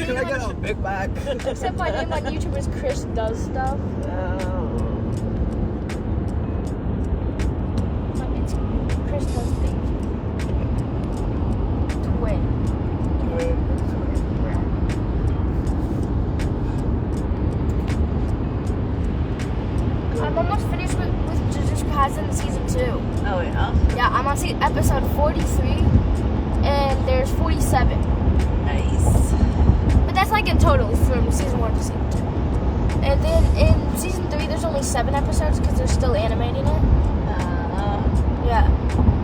Can I get a Big Mac? Except my name on YouTube is Chris Does Stuff. It's Chris Does Things. Twin. I'm almost finished with JYAC Podcast season 2. Oh, yeah? Yeah, I'm on episode 43, and there's 47. Nice. But that's like in total from season 1 to season 2. And then in season 3, there's only 7 episodes because they're still animating it. Yeah.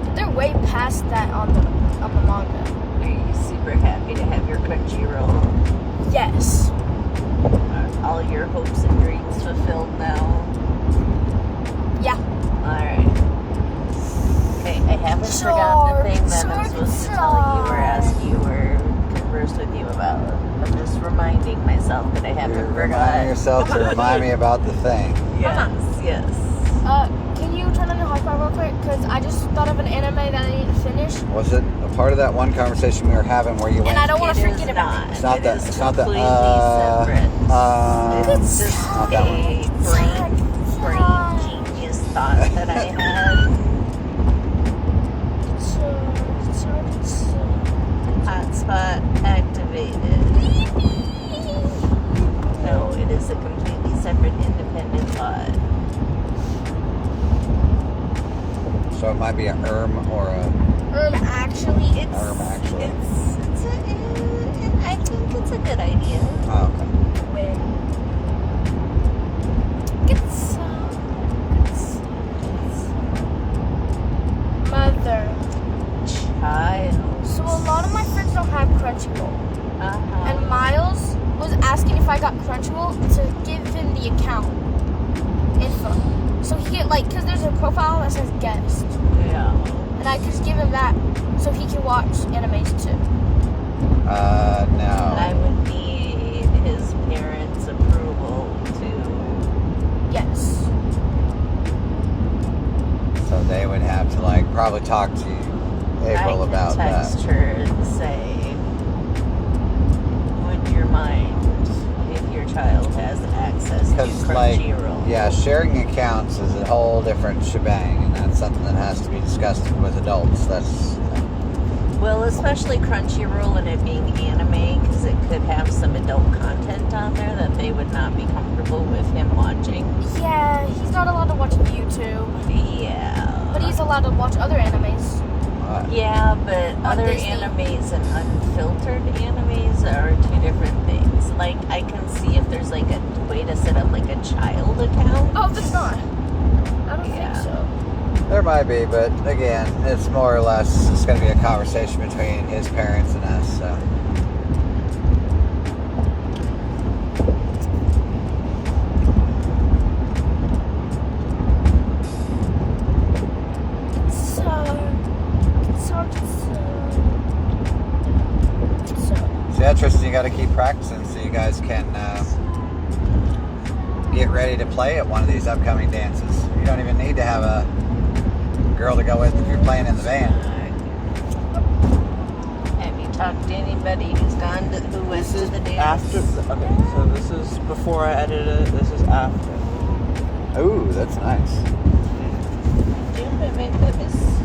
But they're way past that on the manga. Are you super happy to have your Crunchyroll? Yes. Are all your hopes and dreams fulfilled now? Yeah. Alright. Okay, I haven't forgotten the thing that I'm supposed to tell you or ask you or converse with you about. I'm just reminding myself that I haven't Reminding forgotten. yourself to remind me about the thing. Yes, yes. Can you turn on your hotspot real quick? Because I just thought of an anime that I need to finish. Was it a part of that one conversation we were having where you went? And I don't want to It is forget about it. It's not that. It's not that. completely separate. It's just not that a brain genius thought that I had. Hotspot activated. No, it is a completely separate, independent thought. So it might be an or a. Actually, It's I think it's a good idea. Oh, okay. Mother. Child. So a lot of my friends don't have Crunchyroll. Uh-huh. And Miles was asking if I got Crunchyroll to give him the account info. So he can, because there's a profile that says guest. Yeah. And I could just give him that so he can watch animes too. No. I would need his parents' approval to. Yes. So they would have to probably talk to April about I can text that. her and say, would you mind if your child has access to Because Crunchyroll? yeah, sharing accounts is a whole different shebang, and that's something that has to be discussed with adults. That's. Well, especially Crunchyroll and it being anime, because it could have some adult content on there that they would not be comfortable with him watching. Yeah, he's not allowed to watch YouTube. Yeah. But he's allowed to watch other animes. Yeah, but other Disney. animes and unfiltered animes are two different things. I can see if there's a way to set up a child account. Oh, there's not. I don't think so. There might be, but again, it's more or less it's going to be a conversation between his parents and us. So. So yeah, Tristan, you got to keep practicing so you guys can get ready to play at one of these upcoming dances. You don't even need to have a girl to go with if you're playing in the band. Have you talked to anybody who went to the dance? After. Okay, so this is before I edited it. This is after. Ooh, that's nice.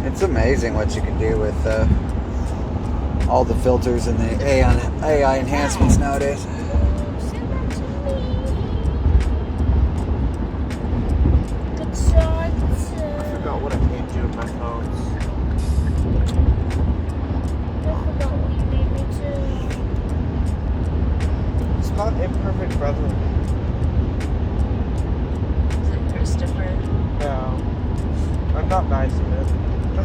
It's amazing what you can do with all the filters and the AI enhancements nowadays. I forgot what I named you in my phones. It's not Imperfect Brother. Is it Christopher? Yeah. I'm not nice of it. I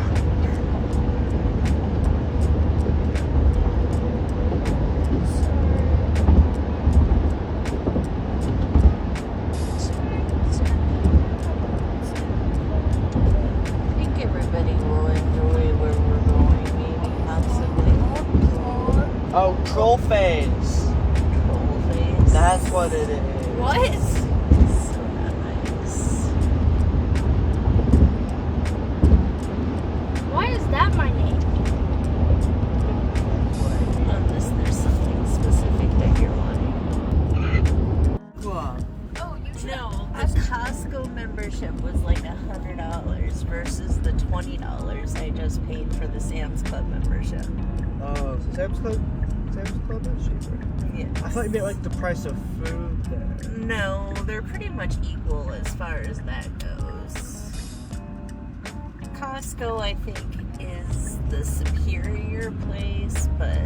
think everybody will enjoy where we're going, maybe, possibly. Oh, troll phase. Troll face. That's what it is. What? So nice. Why is that my name? Unless there's something specific that you're membership was like $100 versus the $20 I just paid for the Sam's Club membership. Oh, so Sam's Club is cheaper. Yeah. I thought you meant like the price of food there. No, they're pretty much equal as far as that goes. Costco, I think, is the superior place, but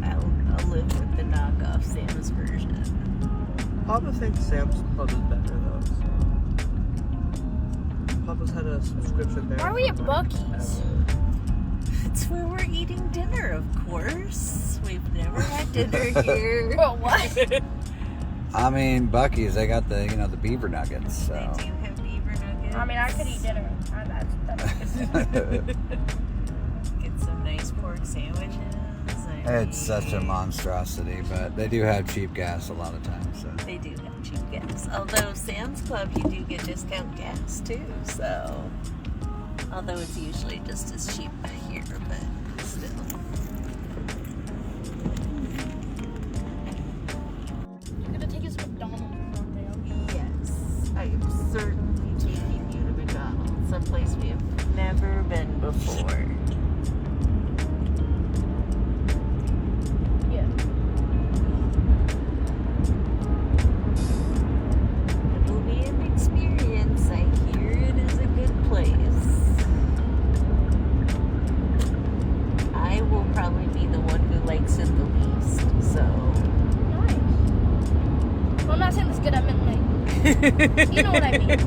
I'll live with the knockoff Sam's version. Papa thinks Sam's Club is better though. So. Papa's had a subscription there. Why are we at Buc-ee's? It's where we're eating dinner, of course. We've never had dinner here. Bro, what? I mean, Buc-ee's, they got the, the beaver nuggets, so. They do have beaver nuggets. I mean, I could eat dinner. That's Get some nice pork sandwiches. It's such a monstrosity, but they do have cheap gas a lot of times, so. They do have cheap gas. Although Sam's Club, you do get discount gas too, so. Although it's usually just as cheap here, but still. You're gonna take us to McDonald's one day, okay? Yes, I am certainly taking you to McDonald's, someplace we have never been before. Yeah. It will be an experience. I hear it is a good place. I will probably be the one who likes it the least, so. Nice. Well, I'm not saying it's good. I meant like, you know what I mean.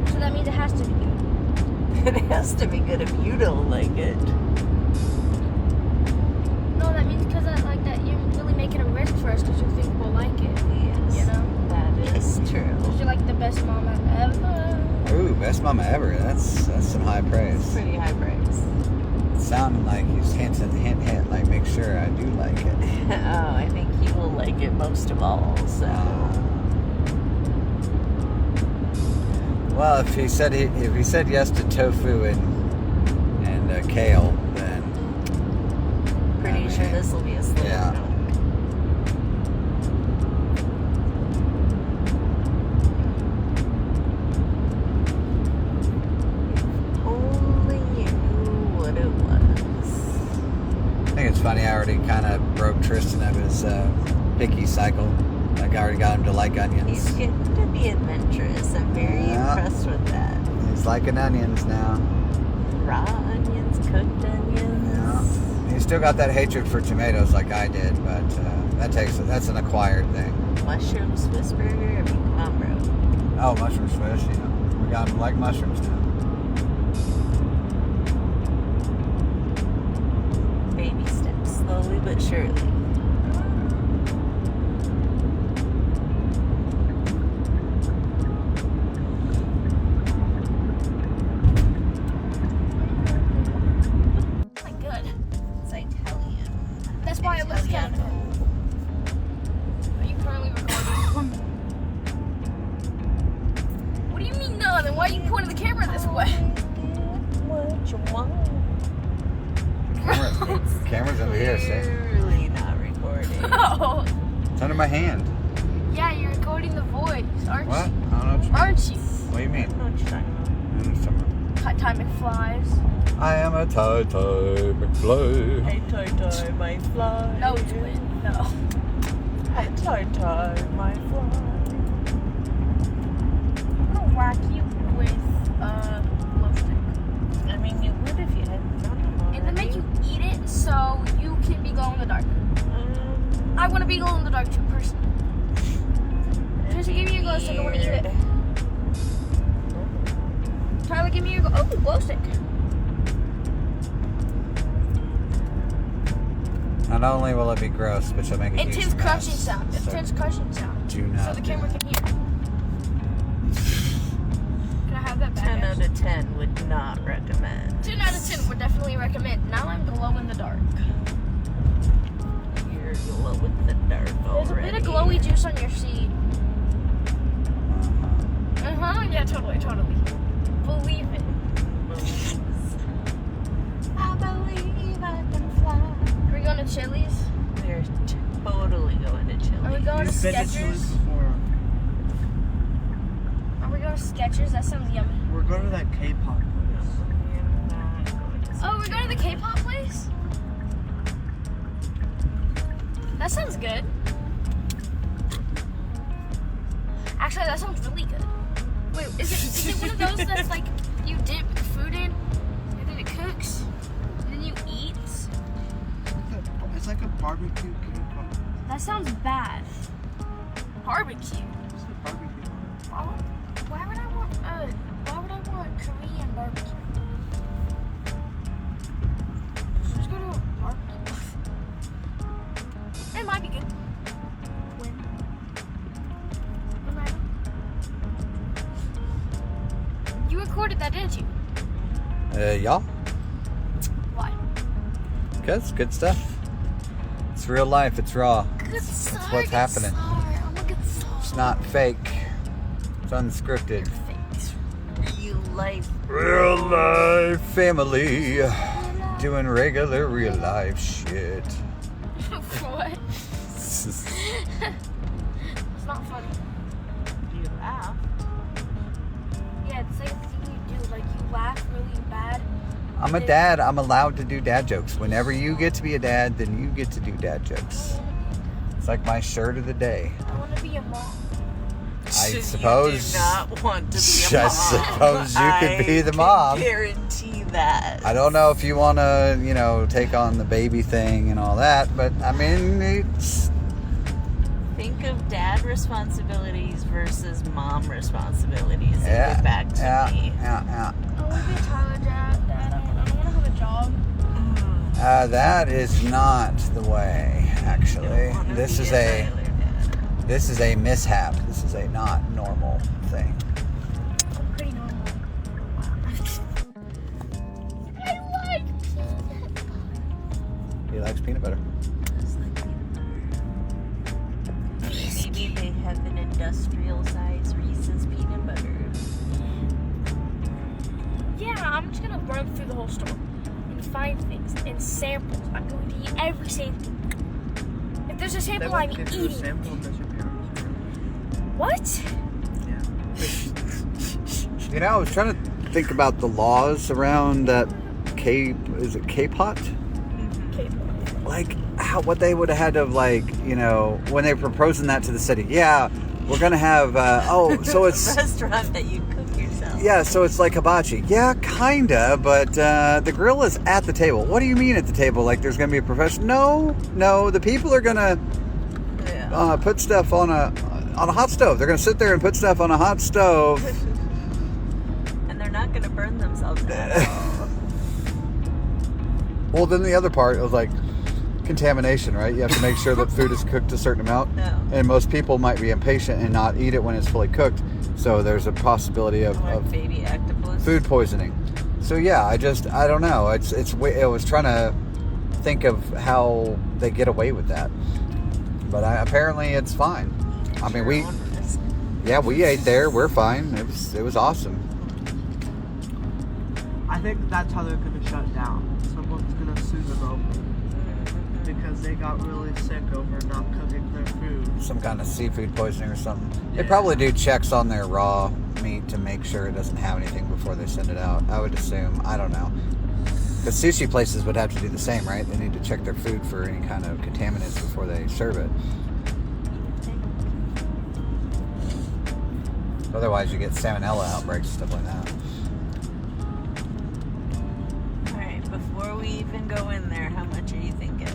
So that means it has to be good. It has to be good if you don't like it. No, that means because I like that you're really making a risk for us because you think we'll like it. Yes, You know? that is true. Because you're like the best mama ever. Ooh, best mama ever. That's some high praise. Pretty high price. It sounded like he's hinting, hint, like make sure I do like it. Oh, I think he will like it most of all, so. Well, if he said yes to tofu and kale, then Pretty sure this will be a slow Yeah. one. Only you knew what it was. I think it's funny. I already kind of broke Tristan of his picky cycle. Like I already got him to like onions. He's getting to be adventurous. I'm very Yeah. impressed with that. He's liking onions now. Raw onions, cooked onions. Yeah. He's still got that hatred for tomatoes like I did, but that's an acquired thing. Mushroom Swiss burger. I mean, come on, bro. Oh, mushroom swish, we got him to like mushrooms now. Baby steps, slowly but surely. My good. It's Italian. That's why it looks kind of. Are you currently recording? What do you mean no? Then why are you pointing the camera this way? What you want? Camera's over here, see? Clearly not recording. Oh. It's under my hand. Yeah, you're recording the voice, aren't What? I you? don't know what you mean. Aren't you? What do you mean? What you talking about? Tytymcflies. I am a McFly. Hey, tie, my fly. No, twin. No. Hey, tie, my fly. I'm gonna whack you with glow stick. I mean, you would if you had done them already. And then make you eat it so you can be glow in the dark. I want to be glow in the dark too, personally. Trisha, give me your glow stick. I want to eat it. Tyler, give me your glow stick. Not only will it be gross, but you'll make a huge Intense mess. crushing sound. So Intense crushing sound. do not So the do camera that. can hear. Can I have that back? 10 out of 10 would not recommend. 10 out of 10 would definitely recommend. Now I'm glow in the dark. You're glow in the dark There's already. a bit of glowy juice on your seat. Yeah, totally. Believe it. I believe I can fly. Are we going to Chili's? We're totally going to Chili's. Are we going to You've been to Chili's Skechers? before. Skechers. That sounds yummy. We're going to that K-pop place. Oh, we're going to the K-pop place? That sounds good. Actually, that sounds really good. Wait, is it one of those that's like you dip food in and then it cooks and then you eat? It's like a barbecue K-pop. That sounds bad. Barbecue. It's a barbecue. Why would I want Korean barbecue? Just go to a barbecue. It might be good. When I don't. You recorded that, didn't you? Yeah. Why? Because good stuff. It's real life. It's raw. Good star. That's what's happening. I'm a good star. It's not fake. It's unscripted. Thanks. Real life. Real life family. Doing regular real life shit. What? It's not funny. Do you laugh? Yeah, it's like a thing you do. Like you laugh really bad. I'm a dad. I'm allowed to do dad jokes. Whenever you get to be a dad, then you get to do dad jokes. It's like my shirt of the day. I want to be a mom. I You suppose. do not want to be a I mom. suppose you could be the I mom. can guarantee that. I don't know if you want to, take on the baby thing and all that, but I mean, it's. Think of dad responsibilities versus mom responsibilities. And Yeah. get back to me. Yeah. I want to be a Tyler dad. I don't want to have a job. That is not the way, actually. Don't wanna This be is a Tyler dad. This is a mishap. This is a not normal thing. I'm pretty normal. I like peanut butter. He likes peanut butter. Maybe they have an industrial size Reese's peanut butter. Yeah, I'm just gonna run through the whole store and find things and samples. I'm going to eat every sample. If there's a sample, I'm eating. Sample that your parents What? Yeah. I was trying to think about the laws around that is it K-pot? Like, what they would have had to, when they were proposing that to the city. Yeah, we're going to have, so it's... a restaurant that you cook yourself. Yeah, so it's like hibachi. Yeah, kinda, but the grill is at the table. What do you mean at the table? Like there's going to be a professional? No, the people are going to put stuff on a hot stove. They're going to sit there and put stuff on a hot stove. And they're not going to burn themselves at all. Well, then the other part was like contamination, right? You have to make sure that food is cooked a certain amount. No. And most people might be impatient and not eat it when it's fully cooked. So there's a possibility of baby octopus. food poisoning. So yeah, I don't know. I was trying to think of how they get away with that, but apparently it's fine. I mean, we ate there. We're fine. It was awesome. I think that's how they're going to shut down. Someone's going to sue them over because they got really sick over not cooking their food. Some kind of seafood poisoning or something. They Yeah. probably do checks on their raw meat to make sure it doesn't have anything before they send it out. I would assume. I don't know. Because sushi places would have to do the same, right? They need to check their food for any kind of contaminants before they serve it. Otherwise, you get salmonella outbreaks and stuff like that. Alright, before we even go in there, how much are you thinking?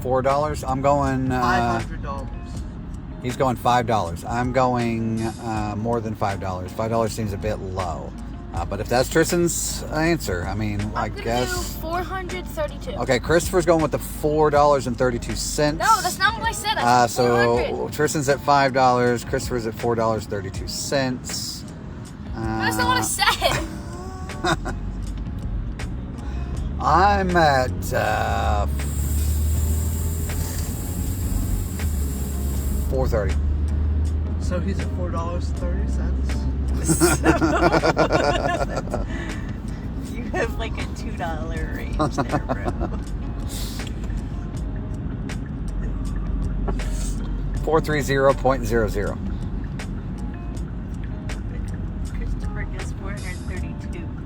$4. I'm going. $500. He's going $5. I'm going more than $5. $5 seems a bit low. But if that's Tristan's answer, I mean, I guess. I'm gonna do $432. Okay, Christopher's going with the $4.32. No, that's not what I said. I said So 400. Tristan's at $5. Christopher's at $4.32. That's not what I said. I'm at $4.30. So he's at $4.30. You have like a $2 range there, bro. 430.00.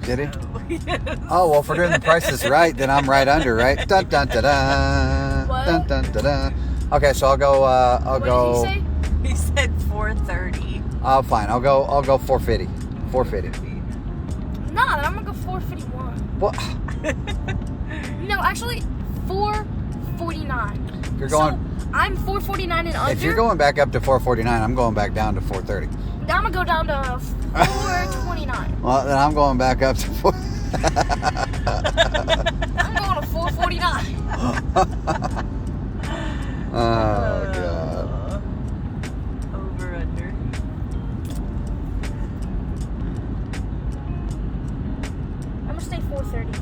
Did he? Yes. Oh, well, if we're doing the Price is Right, then I'm right under, right? Dun, dun, dun, dun. What? Dun, dun, dun, dun. Okay, so I'll go, What did he say? He said 4:30. Oh, fine. I'll go 450. 450. Nah, then I'm gonna go 451. What? No, actually, 449. You're going... So, I'm 449 and under. If you're going back up to 449, I'm going back down to 430. Now I'm gonna go down to 429. Well, then I'm going back up to 4... I'm going to 449. Oh, God. Over under. I'm gonna stay 430.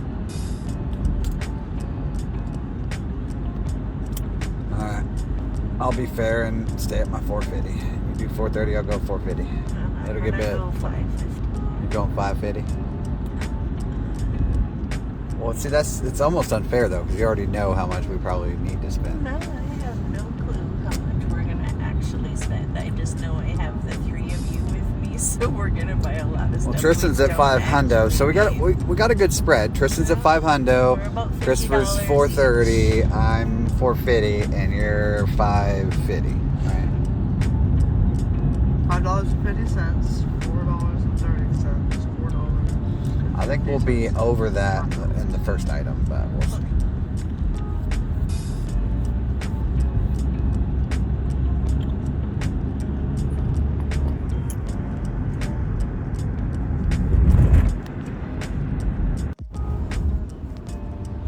All right. I'll be fair and stay at my 450. You do 430, I'll go 450. It'll get bad. Go 550. You're going 550? Well, see, it's almost unfair, though, because you already know how much we probably need to spend. No, I have no clue how much we're gonna actually spend. I just know I have the three of you with me, so we're gonna buy a lot of stuff. Well, Tristan's at 5 hundo, so we got a good spread. Tristan's at 5 hundo, We're about $50 Christopher's 430, I'm 450, and you're 550, right? $5.50, $4.30, $4. I think we'll be over that in the first item, but we'll see.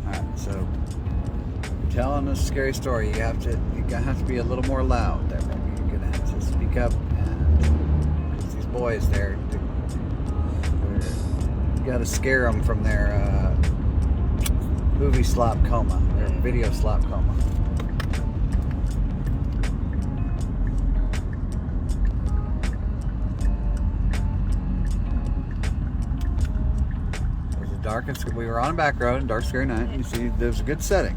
Alright, so telling a scary story, you're gonna have to be a little more loud there, baby. You're gonna have to speak up, and these boys there, you gotta scare them from their movie slop coma, their video slop coma. It was a dark and we were on a back road, dark, scary night. You see, there's a good setting.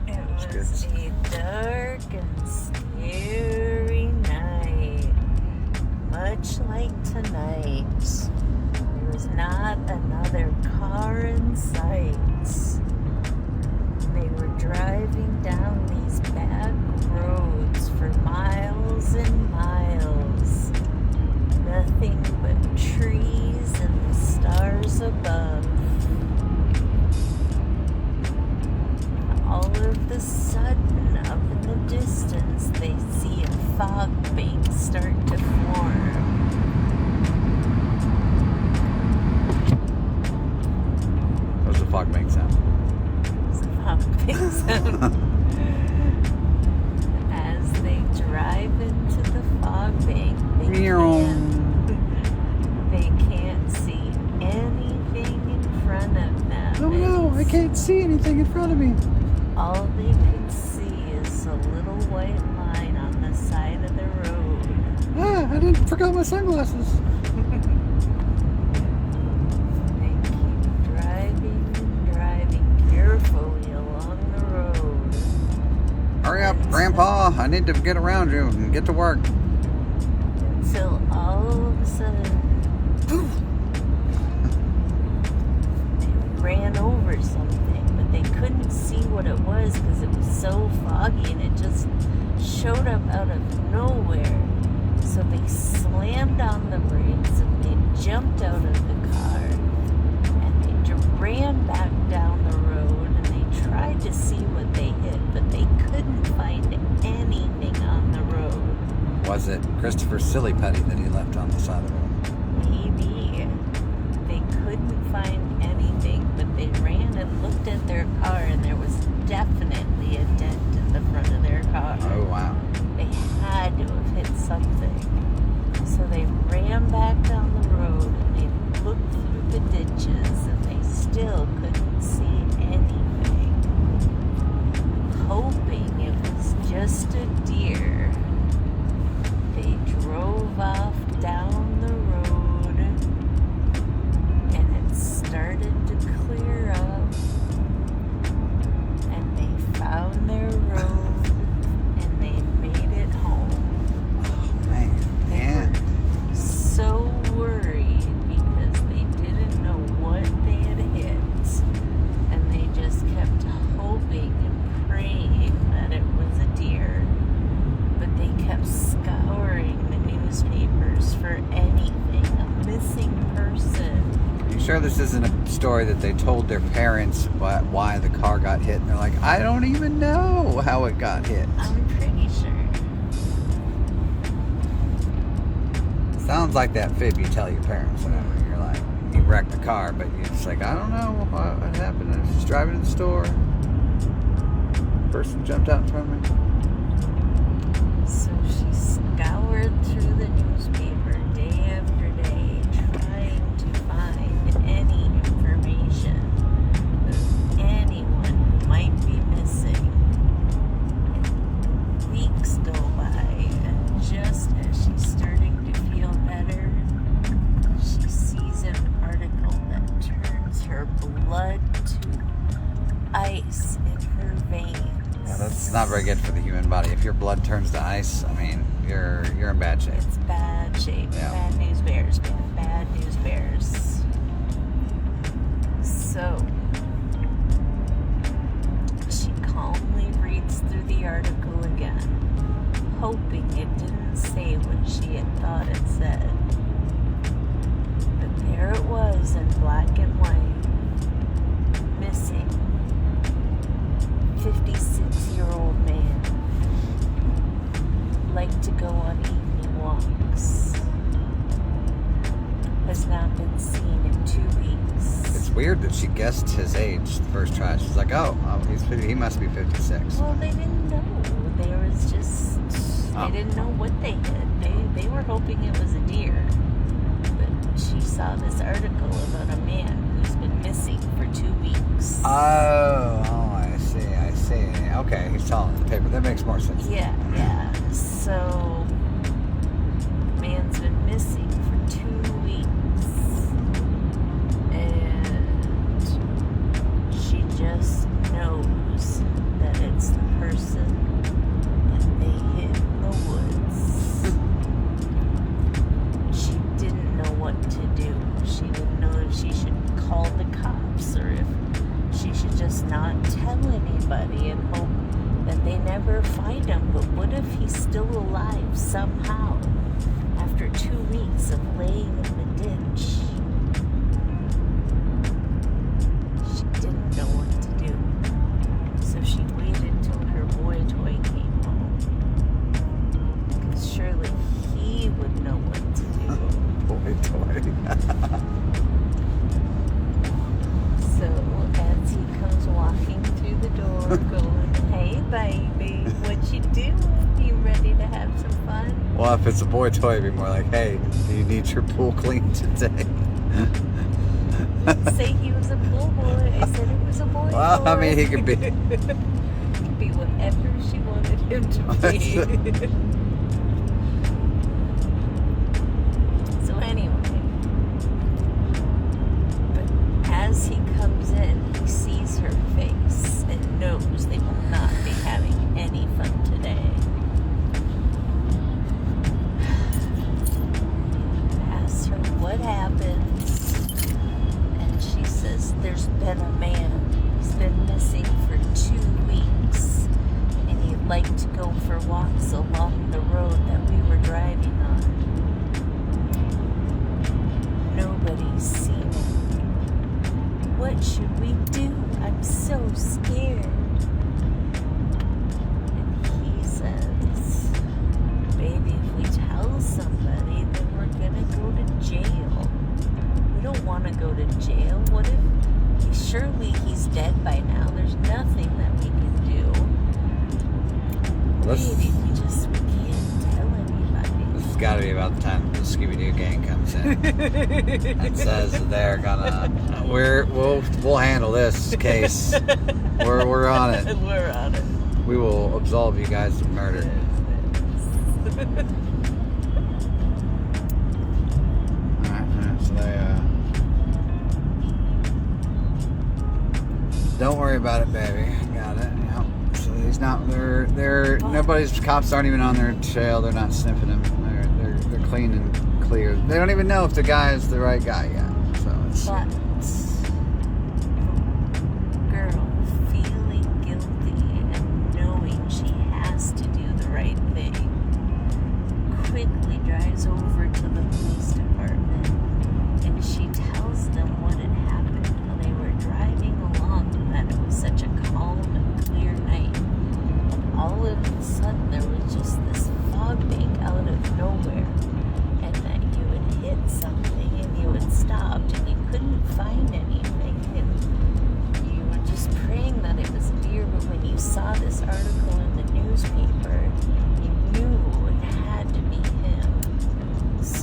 It was a dark and scary night, much like tonight. There was not another car in sight. They were driving down these back roads for miles and miles. Nothing but trees and the stars above. All of the sudden, up in the distance, they see a fog bank start to form. That was a fog bank sound. It's a fog bank sound. As they drive into the fog bank, they can't see anything in front of them. Oh no, I can't see anything in front of me. All they can see is a little white line on the side of the road. Ah, I forgot my sunglasses. They keep driving and driving carefully along the road. Hurry up, Grandpa. I need to get around you and get to work. Until all of a sudden, they ran over something, but they couldn't see what it was because it was so foggy and it just showed up out of nowhere. So they slammed on the brakes and they jumped out of the car and they ran back down the road and they tried to see what they hit, but they couldn't find anything on the road. Was it Christopher's silly putty that he left on the side of the road? Maybe. They couldn't find anything, but they ran and looked at their car and there was definitely a dent in the front of their car. Oh, wow. They had to have hit something. So they ran back down the road and they looked through the ditches and they still couldn't see anything. Hoping it was just a deer, they drove off down the road and it started to clear up and they found their road and they made it home. Oh, man. They Yeah. were so worried because they didn't know what sure this isn't a story that they told their parents why the car got hit. And they're like, I don't even know how it got hit. I'm pretty sure. Sounds like that fib you tell your parents whenever you're like, you wrecked the car, but you're just like, I don't know what happened. I was just driving to the store. Person jumped out in front of me. So she scoured through the newspaper day after day, trying to find any information of anyone who might be missing. And weeks go by, and just as she's starting to feel better, she sees an article that turns her blood to ice in her veins. Yeah, that's not very good for the human body. If your blood turns to ice, I mean, you're in bad shape. It's bad shape. Yeah. Bad news bears, man. Bad news bears. So, she calmly reads through the article again, hoping it didn't say what she had thought it said. But there it was in black and white. Missing. 56-year-old man. Liked to go on evening walks. Has not been seen in 2 weeks. It's weird that she guessed his age the first try. She's like, oh he must be 56. Well, they didn't know. There was just... They didn't know what they hit. They were hoping it was a deer. But she saw this article about a man who's been missing for 2 weeks. I see. Okay, he's telling the paper. That makes more sense. Yeah. So, man's been missing for 2 weeks. And she just knows that it's the person that they hit in the woods. She didn't know what to do. She didn't know if she should call the cops or if she should just not tell anybody and hope that they never find him. But what if he's still alive somehow after 2 weeks of laying in the ditch? She didn't know what to do. So she waited till her boy toy came home. Because surely he would know what to do. Boy toy. So as he comes walking through the door going, hey baby, what you doing? You ready to have some fun? Well, if it's a boy toy, it'd be more like, hey, do you need your pool cleaned today? Say he was a pool boy. I said it was a boy Well, toy. I mean, he could be. He could be whatever she wanted him to be. So anyway, but as he comes in, he sees her face and knows they will not be having any fun today. Asks her what happened, and she says there's been a man. He's been missing for 2 weeks, and he liked to go for walks along the road that we were driving on. Nobody's seen him. What should we do? I'm so scared. And he says, baby, if we tell somebody, then we're gonna go to jail. We don't want to go to jail. What if surely he's dead by now? There's nothing that we can do. Maybe we can't tell anybody. This has got to be about the time the Scooby-Doo gang comes in and says that they're gonna, we'll handle this case. We're on it. We're on it. We will absolve you guys of murder. Alright, so they, don't worry about it, baby. Got it. Yep. So he's not. They're. Nobody's. Cops aren't even on their trail. They're not sniffing him. They're clean and clear. They don't even know if the guy is the right guy yet. So it's. But girl feeling guilty and knowing she has to do the right thing quickly drives over to the police department and she tells them what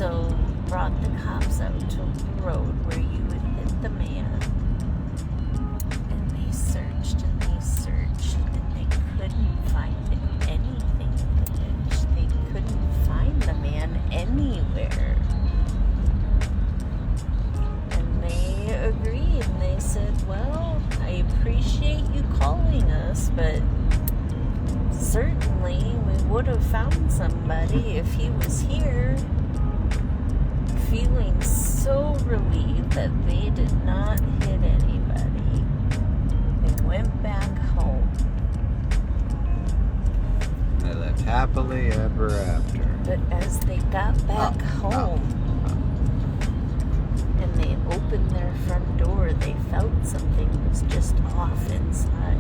So brought the cops out to the road where you would hit the man. And they searched and they searched and they couldn't find anything in the ditch. They couldn't find the man anywhere. And they agreed and they said, well, I appreciate you calling us, but certainly we would have found somebody if he was here. Feeling so relieved that they did not hit anybody, they went back home. They lived happily ever after. But as they got back home and they opened their front door, they felt something was just off inside.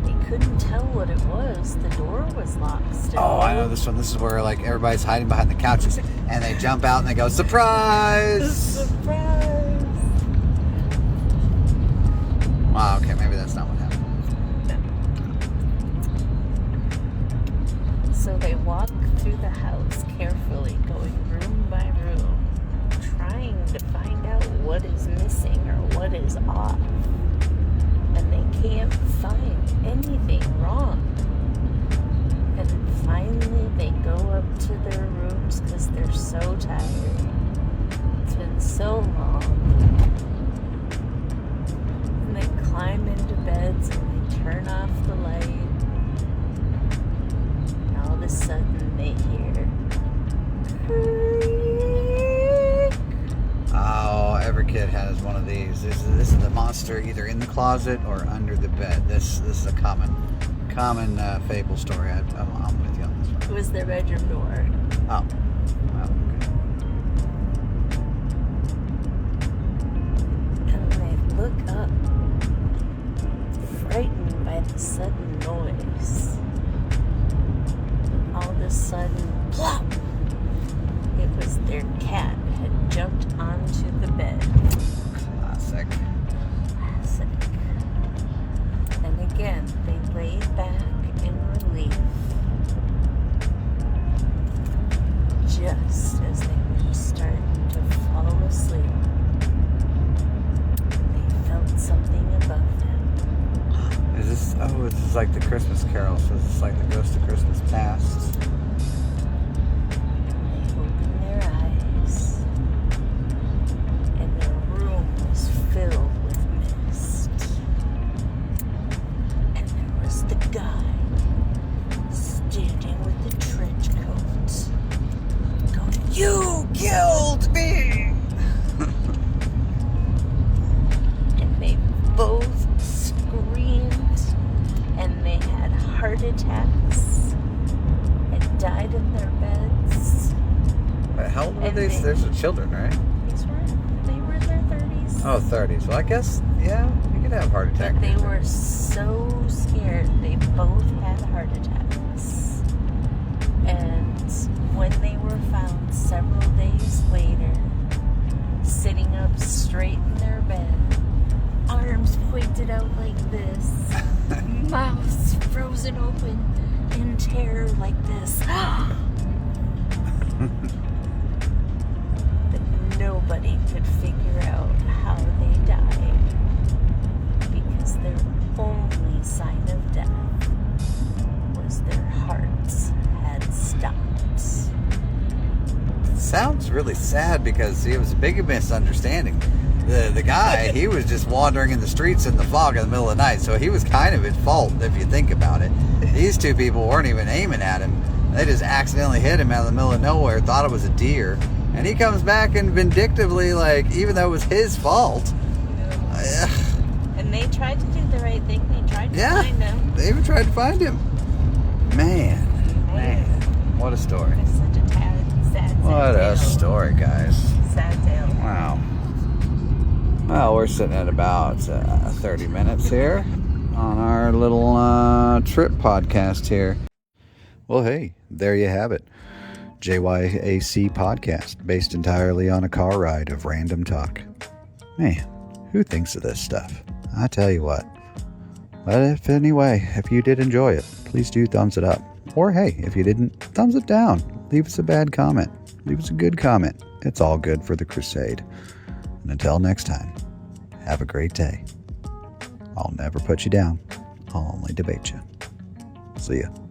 They couldn't tell what it was. The door was locked still. Oh, I know this one. This is where like everybody's hiding behind the couches and they jump out and they go, surprise! Surprise! Wow, okay, maybe that's not what happened. So they walk through the house carefully, going room by room, trying to find out what is missing or what is off. And they can't find anything wrong. And finally they go up to their rooms because they're so tired. It's been so long. And they climb into beds and they turn off the light. And all of a sudden they hear, Oh, every kid has one of these. This is the monster either in the closet or under the bed. This is a common fable story. I'm with you on this one. it was their bedroom door. Oh. Okay. And they look up, frightened by the sudden noise. And all of a sudden, plop! It was their cat had jumped onto the bed. Classic. And again, they laid back in relief. Just as they were starting to fall asleep, they felt something above them. Is this? Oh, this is like the Christmas Carol. So this is like the Ghost of Christmas Past. They opened their eyes, and their room was filled with mist. And there was the guy standing with the trench coat, going, You killed me. and they both screamed, and they had heart attacks and died in their beds. But how old were And these? they- There's children, right? They were in their 30s. Oh, 30s. Well, I guess, yeah, you could have a heart attack. But they were so scared. They both had heart attacks. And when they were found several days later, sitting up straight in their bed, arms pointed out like this, mouths frozen open in terror like this. But nobody could figure out how they died, because their only sign of death was their hearts had stopped. Sounds really sad because it was a big misunderstanding. The guy, he was just wandering in the streets in the fog in the middle of the night, so he was kind of at fault if you think about it. These two people weren't even aiming at him. They just accidentally hit him out of the middle of nowhere, thought it was a deer, and he comes back and vindictively, like, even though it was his fault. And they tried to do the right thing. They tried to find him. They even tried to find him. Man. What a story. It's such a sad What tale. a story, guys. Sad tale. Wow. Well, we're sitting at about 30 minutes here on our little trip podcast here. Well, hey, there you have it. JYAC Podcast, based entirely on a car ride of random talk. Man, who thinks of this stuff? I tell you what. But if you did enjoy it, please do thumbs it up. Or hey, if you didn't, thumbs it down. Leave us a bad comment. Leave us a good comment. It's all good for the crusade. And until next time, have a great day. I'll never put you down. I'll only debate you. See ya.